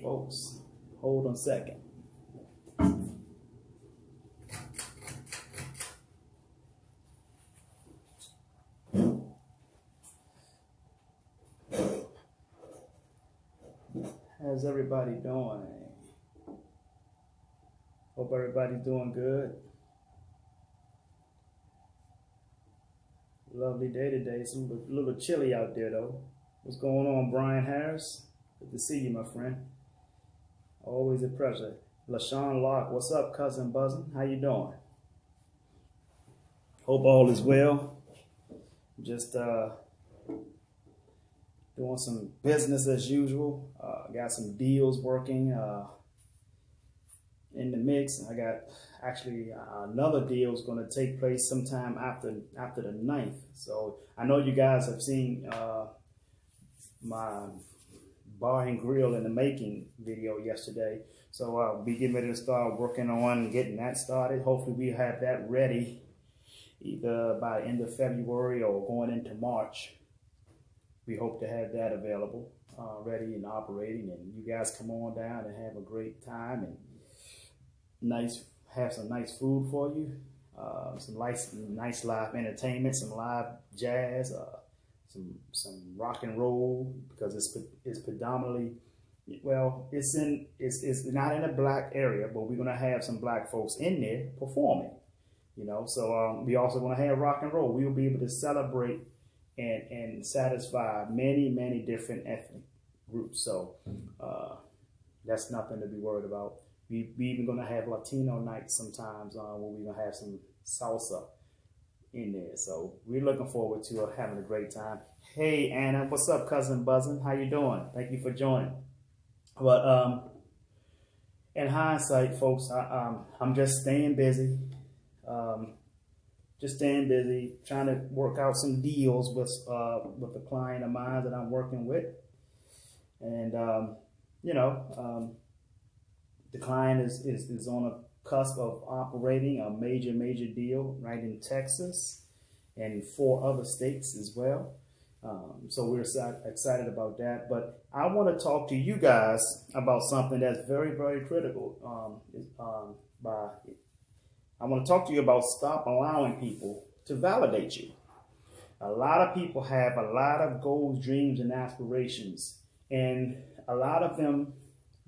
folks, hold on a second. How's everybody doing? Hope everybody's doing good. Lovely day today. It's a little chilly out there though. What's going on, Brian Harris? Good to see you, my friend. Always a pleasure. LaShawn Locke, what's up, cousin Buzzin'? How you doing? Hope all is well. Just doing some business as usual. Got some deals working in the mix. I got actually another deal is going to take place sometime after the 9th. So I know you guys have seen my bar and grill in the making video yesterday. So I'll be getting ready to start working on getting that started. Hopefully we have that ready either by the end of February or going into March. We hope to have that available, ready and operating, and you guys come on down and have a great time and have some nice food for you, some nice live entertainment, some live jazz, some rock and roll, because it's predominantly, well, it's not in a black area, but we're gonna have some black folks in there performing, you know. So we also gonna have rock and roll. We will be able to celebrate and satisfy many different ethnic groups. So that's nothing to be worried about. We even gonna have Latino nights sometimes where we're gonna have some salsa in there. So we're looking forward to having a great time. Hey Anna, what's up, cousin Buzzin'? How you doing? Thank you for joining. But in hindsight, folks, I'm just staying busy. Trying to work out some deals with a client of mine that I'm working with, and the client is on a cusp of operating a major deal right in Texas and 4 other states as well. So we're excited about that. But I want to talk to you guys about something that's very critical. I want to talk to you about stop allowing people to validate you. A lot of people have a lot of goals, dreams, and aspirations, and a lot of them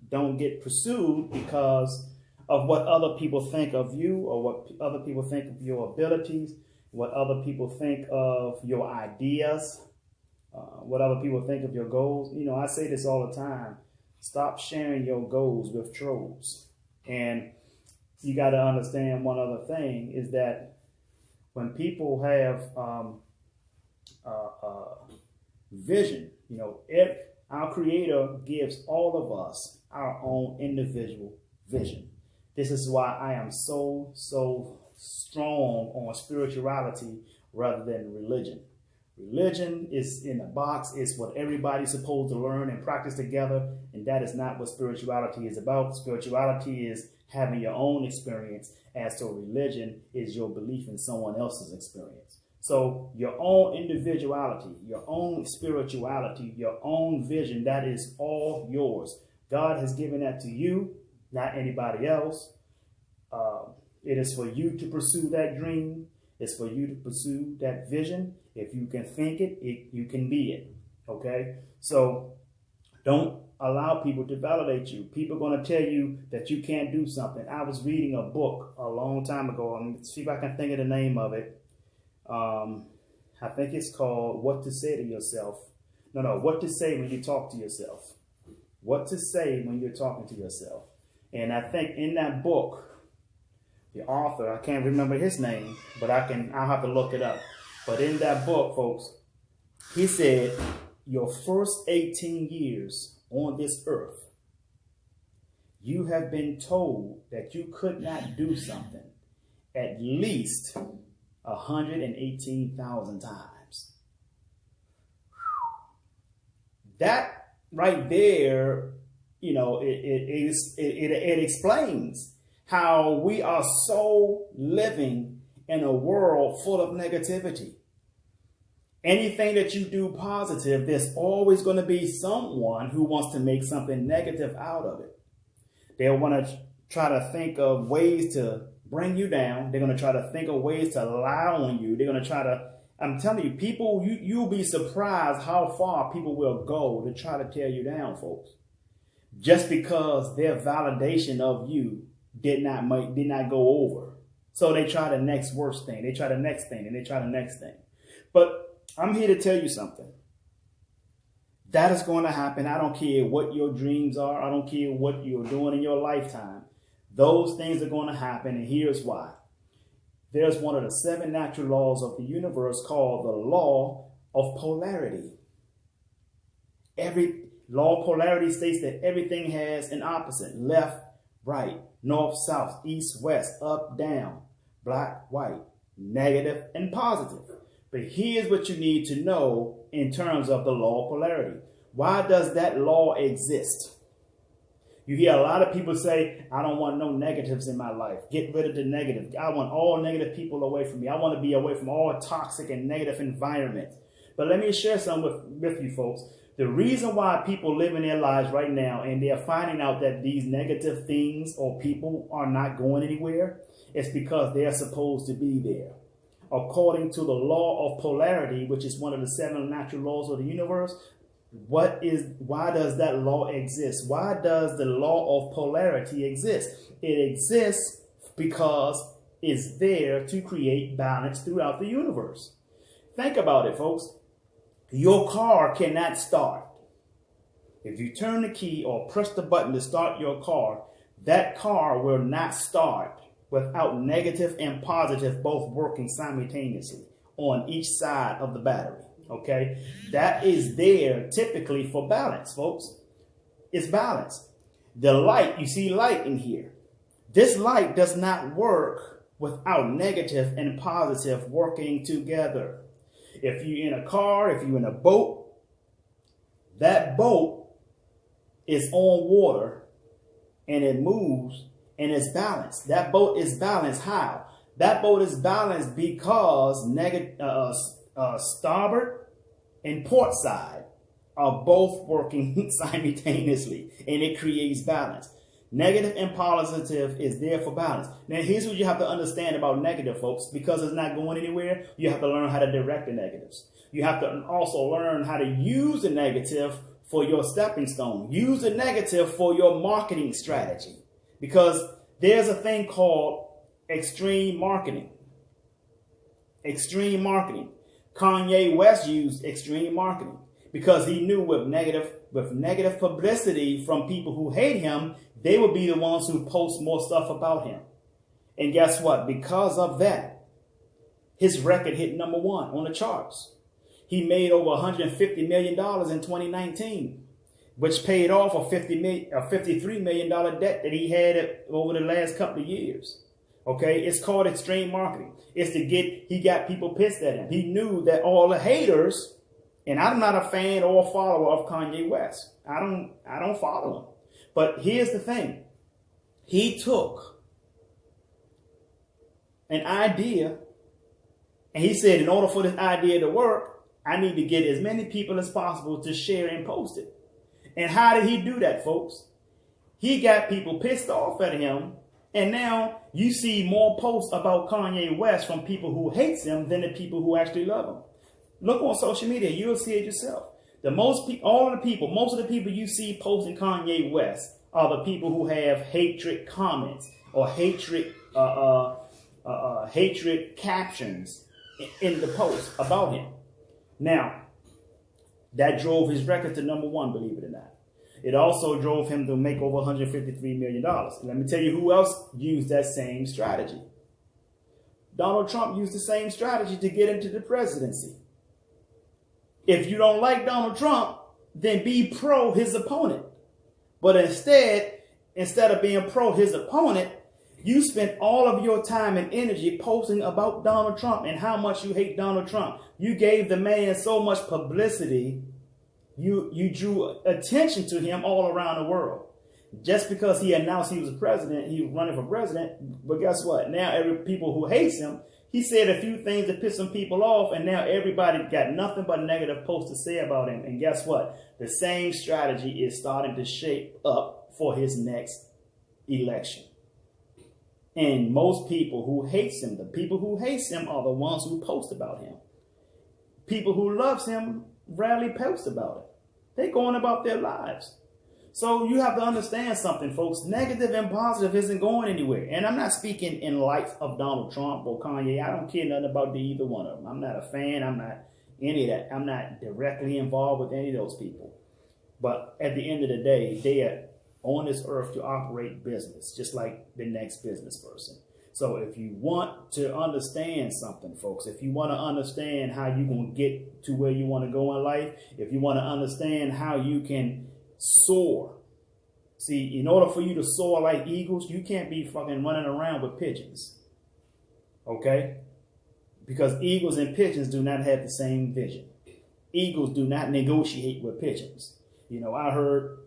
don't get pursued because of what other people think of you, or what other people think of your abilities, what other people think of your ideas, what other people think of your goals. You know, I say this all the time. Stop sharing your goals with trolls. And you got to understand one other thing is that when people have vision, you know, if our Creator gives all of us our own individual vision. This is why I am so strong on spirituality rather than religion. Religion is in a box. It's what everybody's supposed to learn and practice together, and that is not what spirituality is about. Spirituality is having your own experience, as to religion is your belief in someone else's experience. So your own individuality, your own spirituality, your own vision, that is all yours. God has given that to you, not anybody else. It is for you to pursue that dream. It's for you to pursue that vision. If you can think it, you can be it. Okay? So don't allow people to validate you. People are going to tell you that you can't do something. I was reading a book a long time ago. Let's see if I can think of the name of it. I think it's called What to Say to Yourself. No, What to Say When You Talk to Yourself. What to say when you're talking to yourself. And I think in that book, the author, I can't remember his name, but I'll have to look it up. But in that book, folks, he said, your first 18 years on this earth, you have been told that you could not do something at least 118,000 times. That right there, you know, it explains how we are so living in a world full of negativity. Anything that you do positive, there's always going to be someone who wants to make something negative out of it. They'll want to try to think of ways to bring you down. They're going to try to think of ways to lie on you. They're going to try to, I'm telling you, people, you'll be surprised how far people will go to try to tear you down, folks. Just because their validation of you did not go over. So they try the next worst thing. They try the next thing, and they try the next thing. But I'm here to tell you something. That is going to happen. I don't care what your dreams are. I don't care what you're doing in your lifetime. Those things are going to happen, and here's why. There's one of the 7 natural laws of the universe called the Law of Polarity. Every law of polarity states that everything has an opposite: left, right, north, south, east, west, up, down, black, white, negative, and positive. But here's what you need to know in terms of the law of polarity. Why does that law exist? You hear a lot of people say, I don't want no negatives in my life. Get rid of the negative. I want all negative people away from me. I want to be away from all toxic and negative environments. But let me share something with you folks. The reason why people live in their lives right now and they're finding out that these negative things or people are not going anywhere is because they're supposed to be there. According to the law of polarity, which is one of the 7 natural laws of the universe, why does that law exist? Why does the law of polarity exist? It exists because it's there to create balance throughout the universe. Think about it, folks. Your car cannot start. If you turn the key or press the button to start your car, that car will not start without negative and positive both working simultaneously on each side of the battery. Okay, that is there typically for balance, folks. It's balance. The light, you see light in here. This light does not work without negative and positive working together. If you're in a car, if you're in a boat, that boat is on water and it moves and it's balanced. That boat is balanced. How? That boat is balanced because starboard and port side are both working simultaneously, and it creates balance. Negative and positive is there for balance. Now, here's what you have to understand about negative, folks. Because it's not going anywhere, you have to learn how to direct the negatives. You have to also learn how to use the negative for your stepping stone. Use the negative for your marketing strategy. Because there's a thing called extreme marketing. Extreme marketing. Kanye West used extreme marketing because he knew with negative publicity from people who hate him, they would be the ones who post more stuff about him. And guess what? Because of that, his record hit #1 on the charts. He made over $150 million in 2019, which paid off a $53 million debt that he had over the last couple of years. Okay, it's called extreme marketing. He got people pissed at him. He knew that all the haters, and I'm not a fan or follower of Kanye West. I don't follow him. But here's the thing. He took an idea and he said, in order for this idea to work, I need to get as many people as possible to share and post it. And how did he do that, folks? He got people pissed off at him. And now you see more posts about Kanye West from people who hate him than the people who actually love him. Look on social media. You'll see it yourself. Most of the people you see posting Kanye West are the people who have hatred comments or hatred captions in the post about him. Now, that drove his record to #1, believe it or not. It also drove him to make over $153 million. Let me tell you who else used that same strategy. Donald Trump used the same strategy to get into the presidency. If you don't like Donald Trump, then be pro his opponent. But instead of being pro his opponent, you spent all of your time and energy posting about Donald Trump and how much you hate Donald Trump. You gave the man so much publicity. You drew attention to him all around the world. Just because he announced he was running for president. But guess what? Now people who hate him, He said a few things that pissed some people off, and now everybody got nothing but negative posts to say about him. And guess what? The same strategy is starting to shape up for his next election. And most people who hates him, the people who hates him are the ones who post about him. People who loves him rarely post about it. They're going about their lives. So you have to understand something, folks. Negative and positive isn't going anywhere. And I'm not speaking in light of Donald Trump or Kanye. I don't care nothing about either one of them. I'm not a fan. I'm not any of that. I'm not directly involved with any of those people. But at the end of the day, they are on this earth to operate business, just like the next business person. So if you want to understand something, folks, if you want to understand how you're going to get to where you want to go in life, if you want to understand how you can soar. See, in order for you to soar like eagles, you can't be fucking running around with pigeons. Okay? Because eagles and pigeons do not have the same vision. Eagles do not negotiate with pigeons. You know, I heard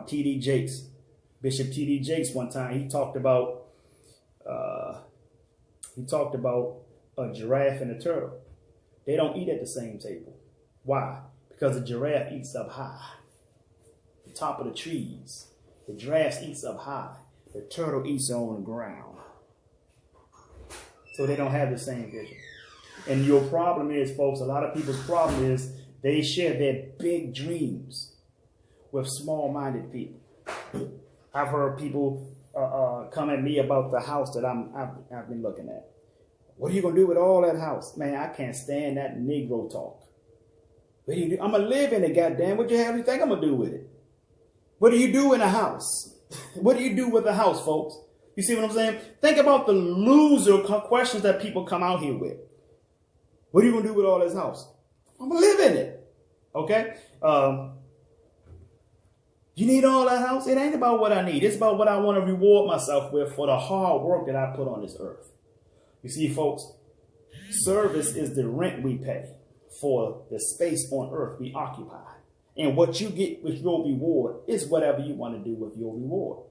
T.D. Jakes, Bishop T.D. Jakes one time, he talked about a giraffe and a turtle. They don't eat at the same table. Why? Because the giraffe eats up high. Top of the trees. The giraffe eats up high. The turtle eats on the ground. So they don't have the same vision. And your problem is, folks, a lot of people's problem is they share their big dreams with small-minded people. I've heard people come at me about the house that I've been looking at. What are you going to do with all that house? Man, I can't stand that Negro talk. What do you do? I'm going to live in it, goddamn. What the hell do you think I'm going to do with it? What do you do in a house? What do you do with a house, folks? You see what I'm saying? Think about the loser questions that people come out here with. What are you going to do with all this house? I'm going to live in it. Okay? You need all that house? It ain't about what I need. It's about what I want to reward myself with for the hard work that I put on this earth. You see, folks, service is the rent we pay for the space on earth we occupy. And what you get with your reward is whatever you want to do with your reward.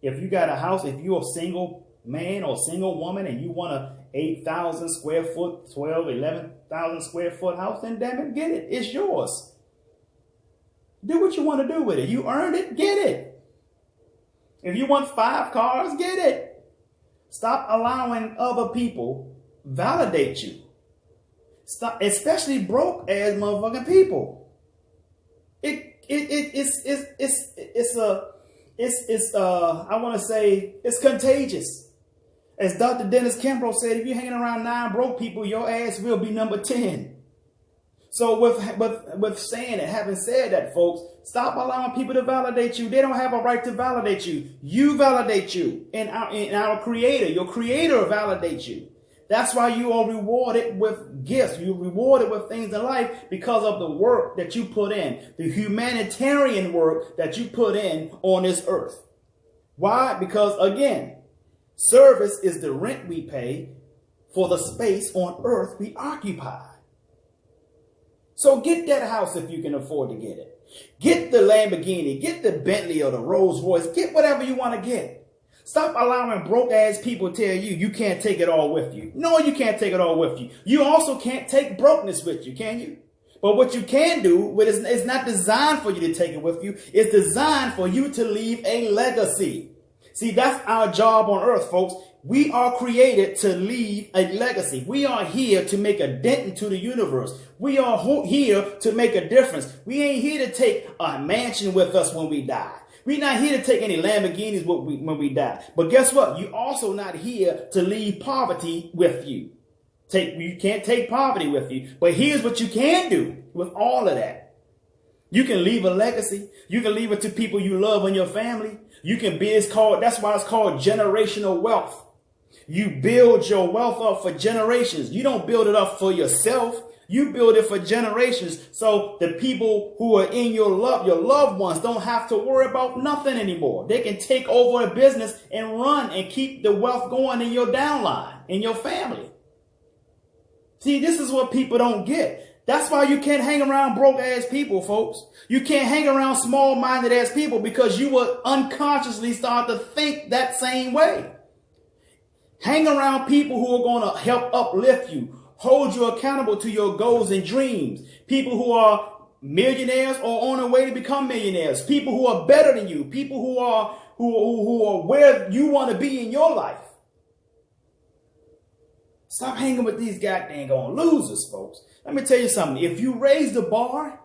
If you got a house, if you're a single man or single woman and you want a 8,000 square foot, 12, 11,000 square foot house, then damn it, get it. It's yours. Do what you want to do with it. You earned it, get it. If you want 5 cars, get it. Stop allowing other people validate you. Stop, especially broke ass motherfucking people. I want to say it's contagious. As Dr. Dennis Kimbrough said, if you're hanging around 9 broke people, your ass will be number 10. So with saying it, having said that, folks, stop allowing people to validate you. They don't have a right to validate you. You validate you. And our creator, your creator validates you. That's why you are rewarded with gifts. You're rewarded with things in life because of the work that you put in, the humanitarian work that you put in on this earth. Why? Because, again, service is the rent we pay for the space on earth we occupy. So get that house if you can afford to get it. Get the Lamborghini, get the Bentley or the Rolls Royce, get whatever you want to get. Stop allowing broke ass people tell you you can't take it all with you. No, you can't take it all with you. You also can't take brokenness with you, can you? But what you can do, it's not designed for you to take it with you. It's designed for you to leave a legacy. See, that's our job on earth, folks. We are created to leave a legacy. We are here to make a dent into the universe. We are here to make a difference. We ain't here to take a mansion with us when we die. We're not here to take any Lamborghinis when we die. But guess what? You're also not here to leave poverty with you. You can't take poverty with you. But here's what you can do with all of that. You can leave a legacy. You can leave it to people you love in your family. You can be, that's why it's called generational wealth. You build your wealth up for generations. You don't build it up for yourself. You build it for generations. So the people who are in your loved ones don't have to worry about nothing anymore. They can take over a business and run and keep the wealth going in your downline, in your family. See, this is what people don't get. That's why you can't hang around broke ass people, folks. You can't hang around small minded ass people because you will unconsciously start to think that same way. Hang around people who are going to help uplift you, hold you accountable to your goals and dreams. People who are millionaires or on their way to become millionaires. People who are better than you. People who are where you want to be in your life. Stop hanging with these goddamn losers, folks. Let me tell you something. If you raise the bar,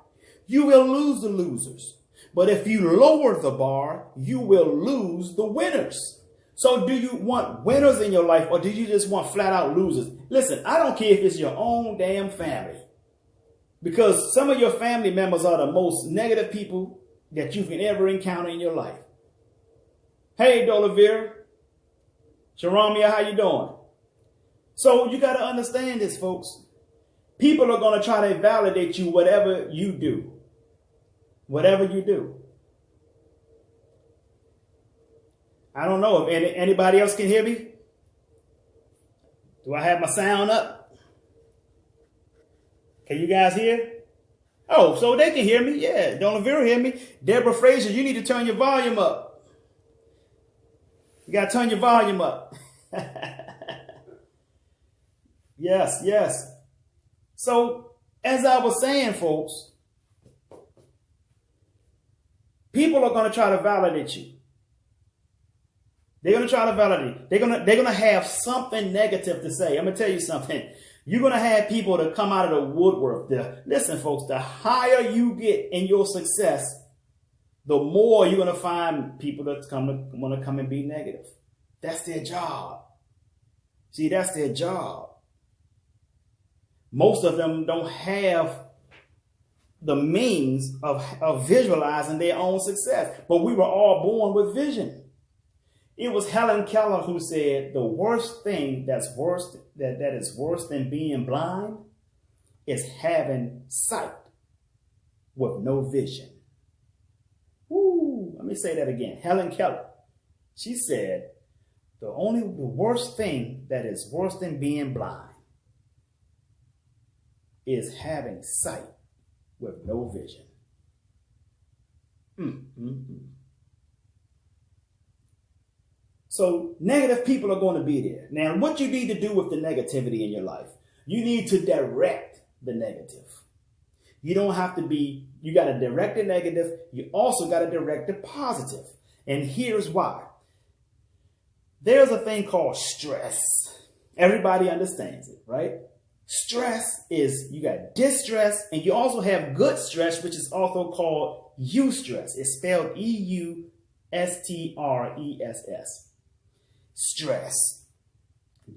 you will lose the losers. But if you lower the bar, you will lose the winners. So do you want winners in your life, or do you just want flat out losers? Listen, I don't care if it's your own damn family. Because some of your family members are the most negative people that you can ever encounter in your life. Hey, Dolavir. Sharamia, how you doing? So you got to understand this, folks. People are going to try to validate you whatever you do. Whatever you do. I don't know if anybody else can hear me. Do I have my sound up? Can you guys hear? Oh, so they can hear me. Yeah, don't Vera hear me. Deborah Fraser, you need to turn your volume up. You got to turn your volume up. Yes, yes. So, as I was saying, folks, people are going to try to validate you. They're going to try to validate. They're going to have something negative to say. I'm going to tell you something. You're going to have people to come out of the woodwork. Listen, folks, the higher you get in your success, the more you're going to find people that want to come and be negative. That's their job. See, that's their job. Most of them don't have the means of visualizing their own success. But we were all born with vision. It was Helen Keller who said the worst thing that is worse than being blind is having sight with no vision. Woo, let me say that again. Helen Keller. She said the worst thing that is worse than being blind is having sight with no vision. So negative people are going to be there. Now, what you need to do with the negativity in your life, you need to direct the negative. You don't have to be, you got to direct the negative. You also got to direct the positive. And here's why. There's a thing called stress. Everybody understands it, right? Stress is, you got distress, and you also have good stress, which is also called eustress. It's spelled E-U-S-T-R-E-S-S. Stress.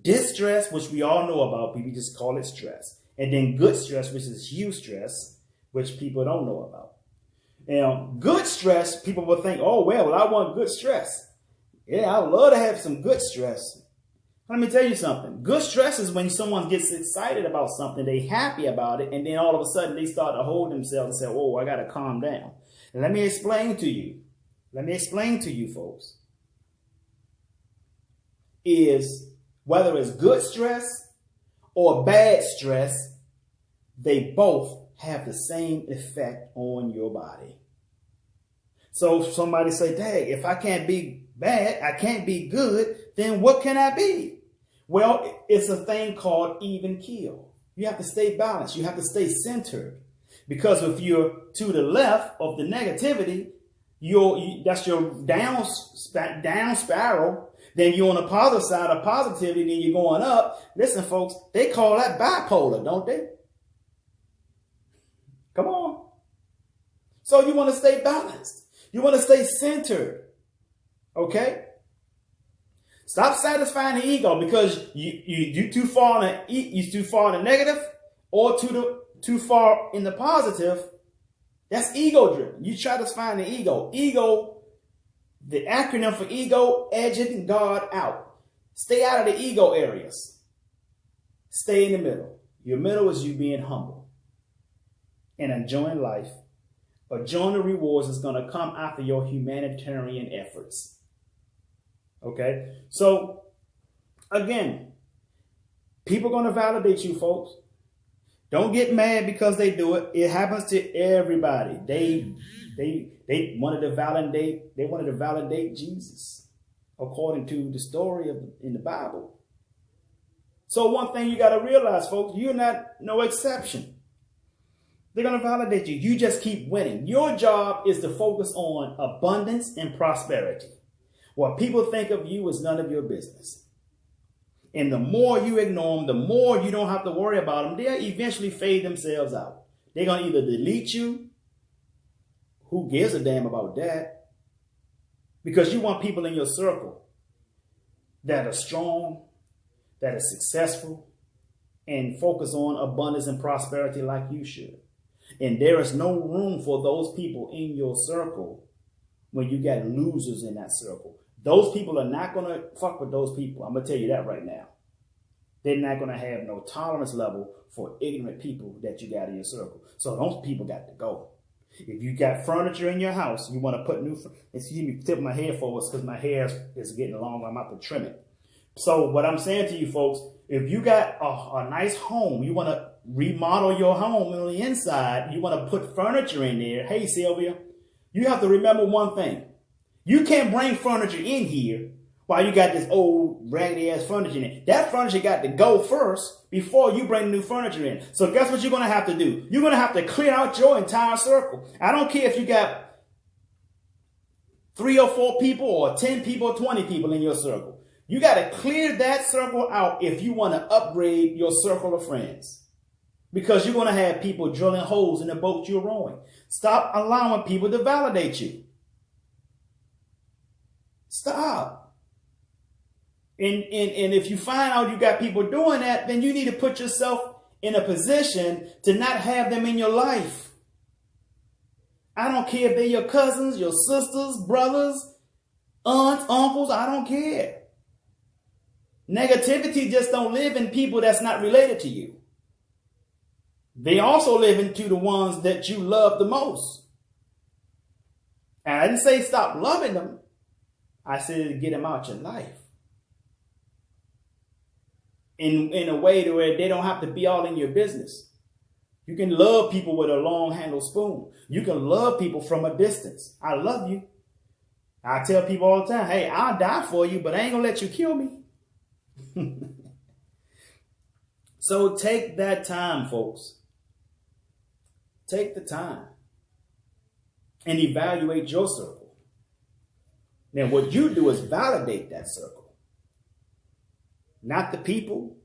Distress, which we all know about, people just call it stress. And then good stress, which is eustress, which people don't know about. Now, good stress, people will think, oh, well, I want good stress. Yeah, I would love to have some good stress. Let me tell you something. Good stress is when someone gets excited about something, they're happy about it, and then all of a sudden they start to hold themselves and say, oh, I got to calm down. And let me explain to you. Let me explain to you, folks. Is whether it's good stress or bad stress, they both have the same effect on your body. So if somebody say, dang, if I can't be bad, I can't be good, then what can I be? Well, it's a thing called even keel. You have to stay balanced. You have to stay centered. Because if you're to the left of the negativity, that's your down spiral. Then you're on the positive side of positivity, then you're going up. Listen, folks, they call that bipolar, don't they? Come on. So you want to stay balanced. You want to stay centered. Okay? Stop satisfying the ego because you too far in the negative or too far in the positive. That's ego driven. You try to find the ego. Ego, the acronym for ego, edging God out. Stay out of the ego areas. Stay in the middle. Your middle is you being humble and enjoying life, enjoying the rewards that's going to come after your humanitarian efforts. Okay? So, again, people are going to validate you, folks. Don't get mad because they do it. It happens to everybody. They wanted to validate Jesus, according to the story in the Bible. So one thing you got to realize, folks, you're not no exception. They're going to validate you. You just keep winning. Your job is to focus on abundance and prosperity. What people think of you is none of your business. And the more you ignore them, the more you don't have to worry about them, they'll eventually fade themselves out. They're going to either delete you. Who gives a damn about that? Because you want people in your circle that are strong, that are successful, and focus on abundance and prosperity like you should. And there is no room for those people in your circle when you got losers in that circle. Those people are not going to fuck with those people. I'm going to tell you that right now. They're not going to have no tolerance level for ignorant people that you got in your circle. So those people got to go. If you got furniture in your house, you want to put new, excuse me, tip my hair forward because my hair is getting longer. I'm about to trim it. So what I'm saying to you folks, if you got a nice home, you want to remodel your home on the inside, you want to put furniture in there. Hey, Sylvia, you have to remember one thing. You can't bring furniture in here while you got this old raggedy ass furniture in it. That furniture got to go first before you bring new furniture in. So guess what you're going to have to do? You're going to have to clear out your entire circle. I don't care if you got 3 or 4 people or 10 people or 20 people in your circle. You got to clear that circle out if you want to upgrade your circle of friends. Because you're going to have people drilling holes in the boat you're rowing. Stop allowing people to validate you. Stop. And if you find out you got people doing that, then you need to put yourself in a position to not have them in your life. I don't care if they're your cousins, your sisters, brothers, aunts, uncles. I don't care. Negativity just don't live in people that's not related to you. They also live into the ones that you love the most. And I didn't say stop loving them. I said get them out your life. In a way to where they don't have to be all in your business. You can love people with a long handled spoon. You can love people from a distance. I love you. I tell people all the time, hey, I'll die for you, but I ain't gonna let you kill me. So take that time, folks. Take the time and evaluate your circle. Now, what you do is validate that circle. Not the people,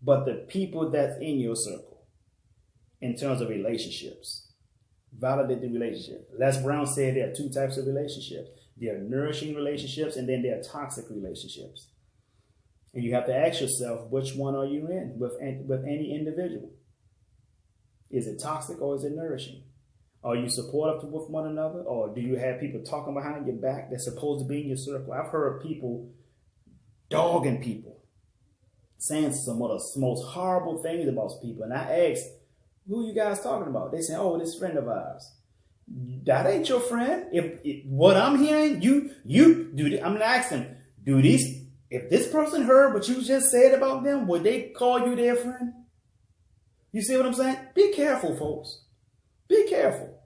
but the people that's in your circle in terms of relationships. Validate the relationship. Les Brown said there are 2 types of relationships. There are nourishing relationships and then there are toxic relationships. And you have to ask yourself, which one are you in with any individual? Is it toxic or is it nourishing? Are you supportive with one another, or do you have people talking behind your back that's supposed to be in your circle? I've heard people dogging people, saying some of the most horrible things about people. And I asked, who you guys talking about? They say, oh, this friend of ours. That ain't your friend. If what I'm hearing, you do. I'm gonna ask them, if this person heard what you just said about them, would they call you their friend? You see what I'm saying? Be careful, folks. Be careful.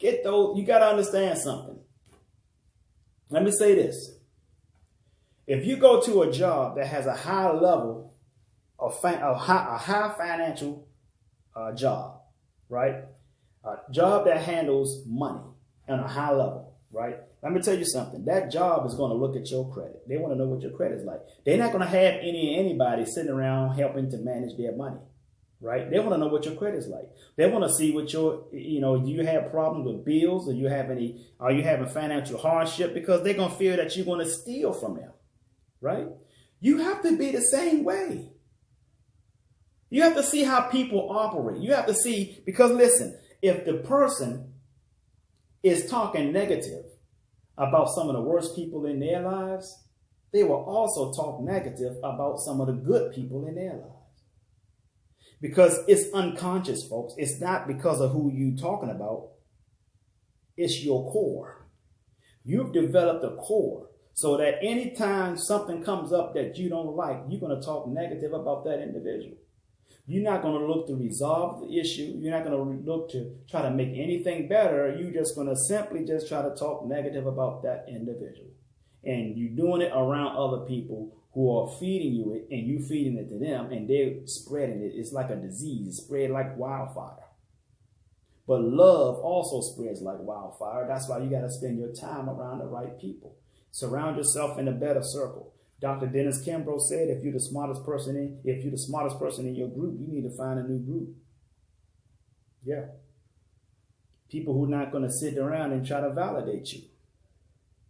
You got to understand something. Let me say this. If you go to a job that has a high level of a high financial job, right? A job that handles money on a high level, right? Let me tell you something. That job is going to look at your credit. They want to know what your credit is like. They're not going to have anybody sitting around helping to manage their money. Right? They want to know what your credit is like. They want to see what do you have problems with bills? Are you having financial hardship? Because they're going to fear that you're going to steal from them. Right? You have to be the same way. You have to see how people operate. You have to see, because listen, if the person is talking negative about some of the worst people in their lives, they will also talk negative about some of the good people in their lives. Because it's unconscious, folks. It's not because of who you're talking about. It's your core. You've developed a core so that anytime something comes up that you don't like, you're going to talk negative about that individual. You're not going to look to resolve the issue. You're not going to look to try to make anything better. You're just going to simply just try to talk negative about that individual. And you're doing it around other people who are feeding you it and you feeding it to them, and they're spreading it. It's like a disease, spread like wildfire. But love also spreads like wildfire. That's why you got to spend your time around the right people. Surround yourself in a better circle. Dr. Dennis Kimbrough said, if you're the smartest person in your group, you need to find a new group. Yeah. People who are not going to sit around and try to validate you.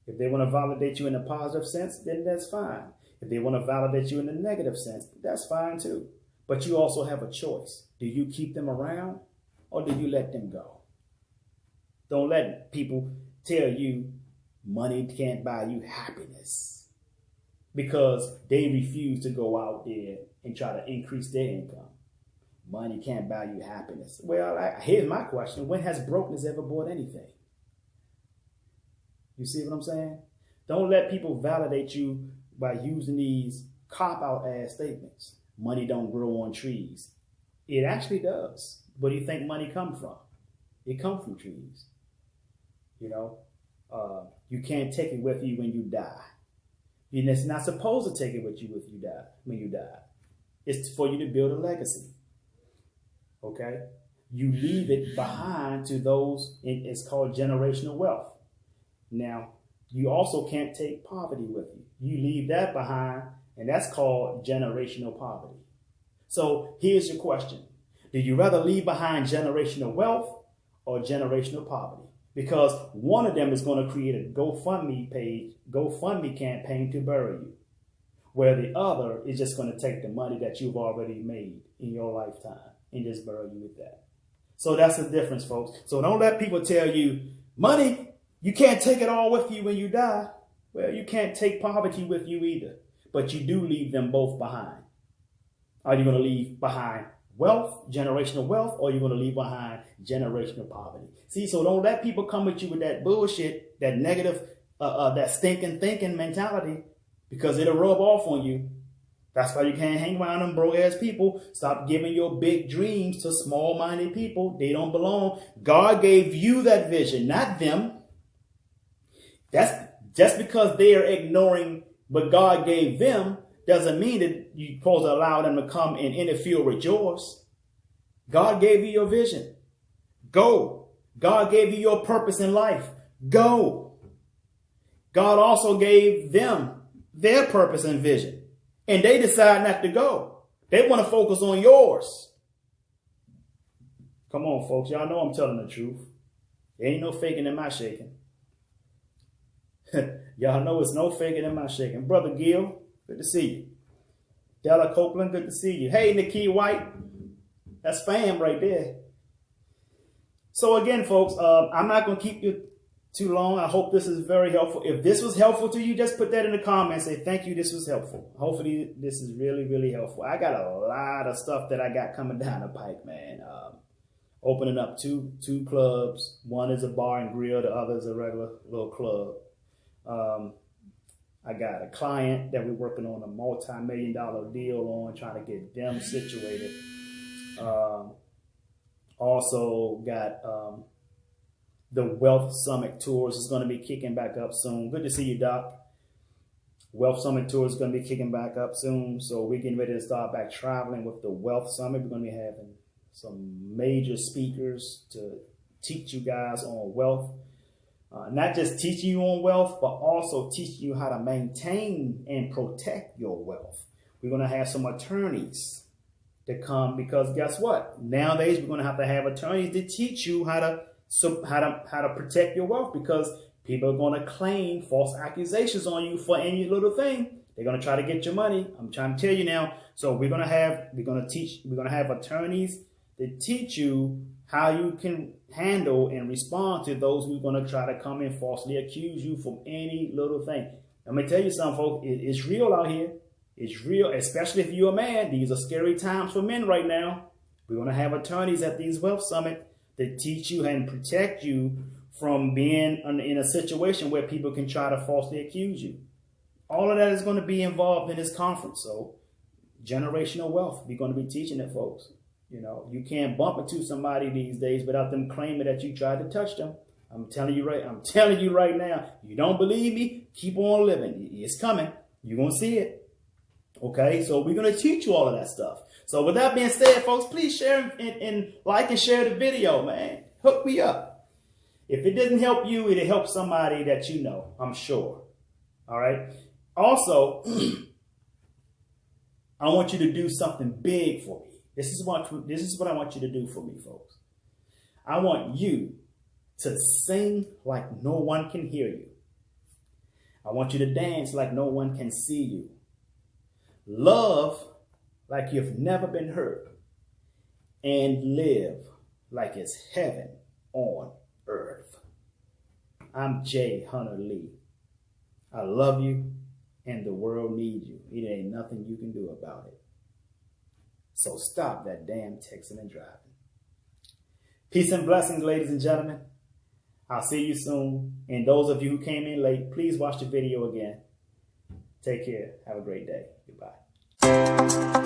If they want to validate you in a positive sense, then that's fine. If they want to validate you in a negative sense, that's fine too. But you also have a choice. Do you keep them around or do you let them go? Don't let people tell you money can't buy you happiness because they refuse to go out there and try to increase their income. Money can't buy you happiness. Well, here's my question. When has brokenness ever bought anything? You see what I'm saying? Don't let people validate you by using these cop-out ass statements. Money don't grow on trees. It actually does. Where do you think money comes from? It comes from trees. You know, you can't take it with you when you die. You're not supposed to take it with you when you die. It's for you to build a legacy. Okay? You leave it behind to those, it's called generational wealth. Now, you also can't take poverty with you. You leave that behind, and that's called generational poverty. So here's your question. Do you rather leave behind generational wealth or generational poverty? Because one of them is going to create a GoFundMe campaign to bury you, where the other is just going to take the money that you've already made in your lifetime and just bury you with that. So that's the difference, folks. So don't let people tell you, money, you can't take it all with you when you die. Well, you can't take poverty with you either, but you do leave them both behind. Are you going to leave behind wealth, generational wealth, or are you going to leave behind generational poverty? See, so don't let people come at you with that bullshit, that negative, that stinking thinking mentality, because it'll rub off on you. That's why you can't hang around them broke-ass people. Stop giving your big dreams to small-minded people. They don't belong. God gave you that vision, not them. That's just because they are ignoring what God gave them doesn't mean that you're supposed to allow them to come and interfere with yours. God gave you your vision. Go. God gave you your purpose in life. Go. God also gave them their purpose and vision. And they decide not to go. They want to focus on yours. Come on, folks. Y'all know I'm telling the truth. There ain't no faking in my shaking. Y'all know it's no faking in my shaking. Brother Gil, good to see you. Della Copeland, good to see you. Hey, Nikki White. That's fam right there. So again, folks, I'm not going to keep you too long. I hope this is very helpful. If this was helpful to you, just put that in the comments. Say, thank you, this was helpful. Hopefully, this is really, really helpful. I got a lot of stuff that I got coming down the pike, man. Opening up two clubs. One is a bar and grill. The other is a regular little club. I got a client that we're working on a multi-million-dollar deal on, trying to get them situated. Also got the Wealth Summit Tours is going to be kicking back up soon. Good to see you, Doc. Wealth Summit Tour is going to be kicking back up soon. So we're getting ready to start back traveling with the Wealth Summit. We're going to be having some major speakers to teach you guys on wealth. Not just teaching you on wealth, but also teaching you how to maintain and protect your wealth. We're going to have some attorneys to come because guess what? Nowadays, we're going to have attorneys to teach you how to protect your wealth because people are going to claim false accusations on you for any little thing. They're going to try to get your money. I'm trying to tell you now. So we're going to have attorneys that teach you how you can handle and respond to those who are going to try to come and falsely accuse you from any little thing. Let me tell you something, folks. It's real out here. It's real, especially if you're a man. These are scary times for men right now. We're going to have attorneys at these Wealth Summit that teach you and protect you from being in a situation where people can try to falsely accuse you. All of that is going to be involved in this conference. So generational wealth, we're going to be teaching it, folks. You know, you can't bump into somebody these days without them claiming that you tried to touch them. I'm telling you right now. You don't believe me? Keep on living. It's coming. You're going to see it. Okay, so we're going to teach you all of that stuff. So with that being said, folks, please share and like and share the video, man. Hook me up. If it didn't help you, it'll help somebody that you know, I'm sure. All right. Also, I want you to do something big for me. This is what I want you to do for me, folks. I want you to sing like no one can hear you. I want you to dance like no one can see you. Love like you've never been hurt. And live like it's heaven on earth. I'm Jay Hunter Lee. I love you and the world needs you. It ain't nothing you can do about it. So stop that damn texting and driving. Peace and blessings, ladies and gentlemen. I'll see you soon. And those of you who came in late, please watch the video again. Take care. Have a great day. Goodbye.